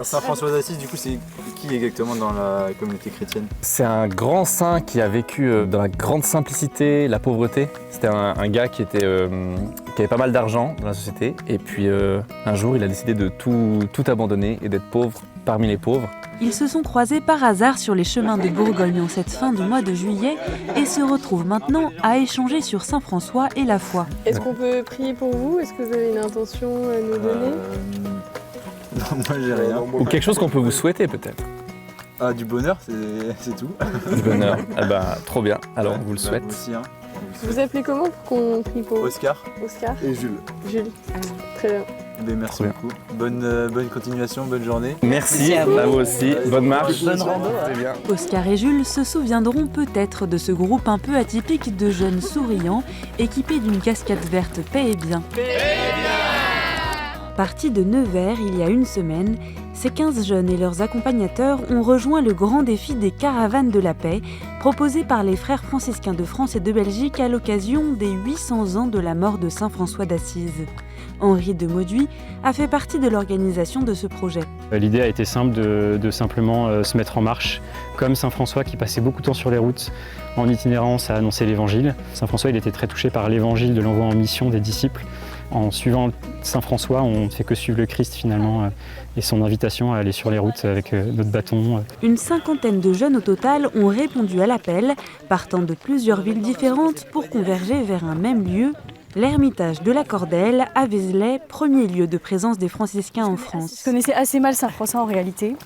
Saint François d'Assise, du coup, c'est qui exactement dans la communauté chrétienne? C'est un grand saint qui a vécu dans la grande simplicité, la pauvreté. C'était un gars qui avait pas mal d'argent dans la société. Et puis un jour, il a décidé de tout abandonner et d'être pauvre parmi les pauvres. Ils se sont croisés par hasard sur les chemins de Bourgogne en cette fin de mois de juillet et se retrouvent maintenant à échanger sur Saint François et la foi. Est-ce qu'on peut prier pour vous? Est-ce que vous avez une intention à nous donner? Non, moi j'ai rien. Ou quelque chose qu'on peut vous souhaiter peut-être. Ah, du bonheur, c'est tout. Du bonheur. Ah bah, trop bien. Alors, on vous le souhaite. Moi aussi, hein. Vous appelez comment pour qu'on prie pour vous? Oscar Oscar et Jules. Jules. Très bien. Ben, merci beaucoup. Bonne continuation, bonne journée. Merci à vous aussi. Bonne marche. Bonne rando. C'est bien. Oscar et Jules se souviendront peut-être de ce groupe un peu atypique de jeunes souriants équipés d'une casquette verte paix et bien. Partis de Nevers il y a une semaine, ces 15 jeunes et leurs accompagnateurs ont rejoint le grand défi des caravanes de la paix proposé par les frères franciscains de France et de Belgique à l'occasion des 800 ans de la mort de Saint François d'Assise. Henri de Mauduit a fait partie de l'organisation de ce projet. L'idée a été simple de simplement se mettre en marche, comme Saint François qui passait beaucoup de temps sur les routes en itinérance à annoncer l'évangile. Saint François il était très touché par l'évangile de l'envoi en mission des disciples. En suivant Saint François, on ne fait que suivre le Christ finalement et son invitation à aller sur les routes avec notre bâton. Une cinquantaine de jeunes au total ont répondu à l'appel, partant de plusieurs villes différentes pour converger vers un même lieu, l'Ermitage de la Cordelle à Vézelay, premier lieu de présence des franciscains en France. Je connaissais assez mal Saint François en réalité.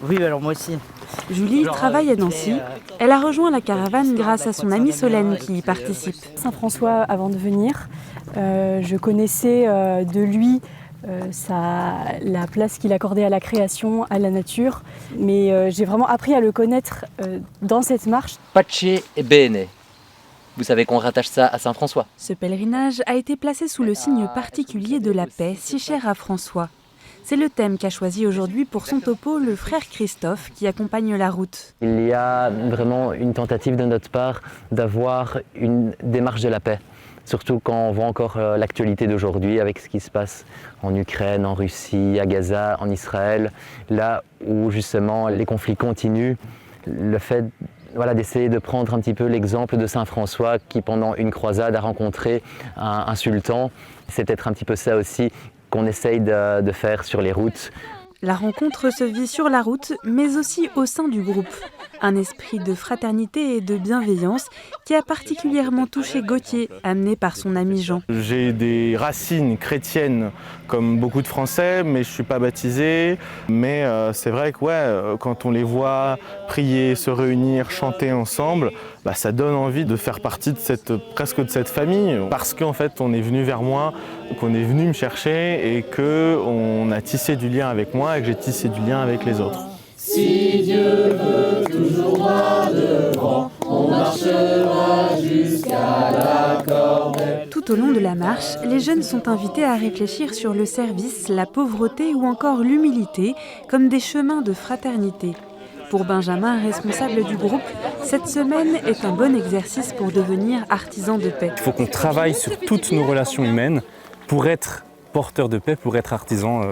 Oui, alors moi aussi. Julie travaille à Nancy. Elle a rejoint la caravane grâce à son amie Solène qui y participe. Saint François, avant de venir, je connaissais de lui la place qu'il accordait à la création, à la nature. Mais j'ai vraiment appris à le connaître dans cette marche. Pace e bene. Vous savez qu'on rattache ça à Saint François. Ce pèlerinage a été placé sous le signe particulier de la paix, si cher à François. C'est le thème qu'a choisi aujourd'hui pour son topo le frère Christophe qui accompagne la route. Il y a vraiment une tentative de notre part d'avoir une démarche de la paix. Surtout quand on voit encore l'actualité d'aujourd'hui avec ce qui se passe en Ukraine, en Russie, à Gaza, en Israël, là où justement les conflits continuent. Le fait d'essayer de prendre un petit peu l'exemple de Saint François qui pendant une croisade a rencontré un sultan, c'est peut-être un petit peu ça aussi qu'on essaye de faire sur les routes. La rencontre se vit sur la route, mais aussi au sein du groupe. Un esprit de fraternité et de bienveillance qui a particulièrement touché Gauthier, amené par son ami Jean. J'ai des racines chrétiennes comme beaucoup de Français, mais je ne suis pas baptisé. Mais c'est vrai que quand on les voit prier, se réunir, chanter ensemble, ça donne envie de faire partie de presque de cette famille. Parce qu'en fait, on est venu vers moi, qu'on est venu me chercher et qu'on a tissé du lien avec moi et que j'ai tissé du lien avec les autres. Si Dieu veut toujours droit devant, on marchera jusqu'à la Cordelle. Tout au long de la marche, les jeunes sont invités à réfléchir sur le service, la pauvreté ou encore l'humilité comme des chemins de fraternité. Pour Benjamin, responsable du groupe, cette semaine est un bon exercice pour devenir artisan de paix. Il faut qu'on travaille sur toutes nos relations humaines pour être porteur de paix, pour être artisan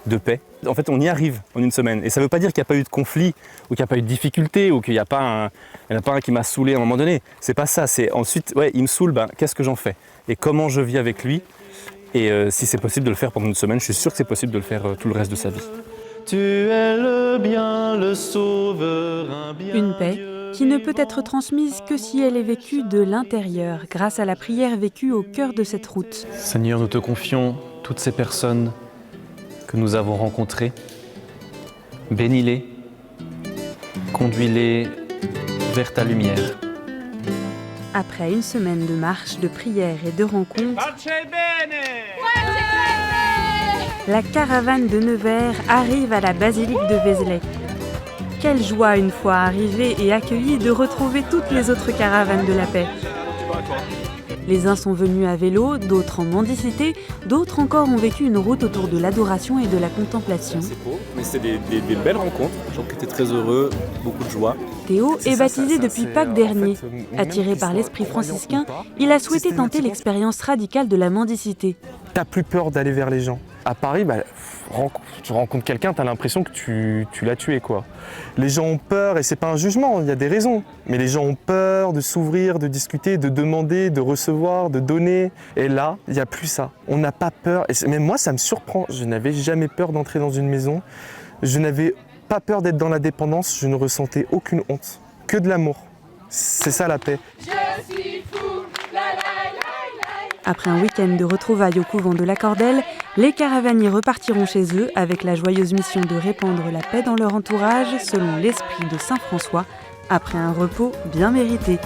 de paix. En fait, on y arrive en une semaine. Et ça ne veut pas dire qu'il n'y a pas eu de conflit, ou qu'il n'y a pas eu de difficulté, ou qu'il n'y en a pas un qui m'a saoulé à un moment donné. C'est pas ça. C'est ensuite, il me saoule, qu'est-ce que j'en fais? Et comment je vis avec lui? Et si c'est possible de le faire pendant une semaine, je suis sûr que c'est possible de le faire tout le reste de sa vie. Tu es le bien, le sauveur, un bien. Une paix qui ne peut être transmise que si elle est vécue de l'intérieur, grâce à la prière vécue au cœur de cette route. Seigneur, nous te confions toutes ces personnes que nous avons rencontrées. Bénis-les, conduis-les vers ta lumière. Après une semaine de marche, de prière et de rencontres, la caravane de Nevers arrive à la basilique de Vézelay. Quelle joie une fois arrivée et accueillie de retrouver toutes les autres caravanes de la paix. Les uns sont venus à vélo, d'autres en mendicité, d'autres encore ont vécu une route autour de l'adoration et de la contemplation. C'est beau, mais c'est des belles rencontres, des gens qui étaient très heureux, beaucoup de joie. Théo est baptisé depuis Pâques dernier. Attiré par l'esprit franciscain, il a souhaité tenter l'expérience radicale de la mendicité. T'as plus peur d'aller vers les gens. À Paris, tu rencontres quelqu'un, tu as l'impression que tu l'as tué, quoi. Les gens ont peur, et c'est pas un jugement, il y a des raisons. Mais les gens ont peur de s'ouvrir, de discuter, de demander, de recevoir, de donner. Et là, il n'y a plus ça. On n'a pas peur. Et même moi, ça me surprend. Je n'avais jamais peur d'entrer dans une maison. Je n'avais pas peur d'être dans la dépendance. Je ne ressentais aucune honte. Que de l'amour. C'est ça la paix. Je suis fou. Après un week-end de retrouvailles au couvent de la Cordelle, les caravaniers repartiront chez eux avec la joyeuse mission de répandre la paix dans leur entourage selon l'esprit de Saint François, après un repos bien mérité.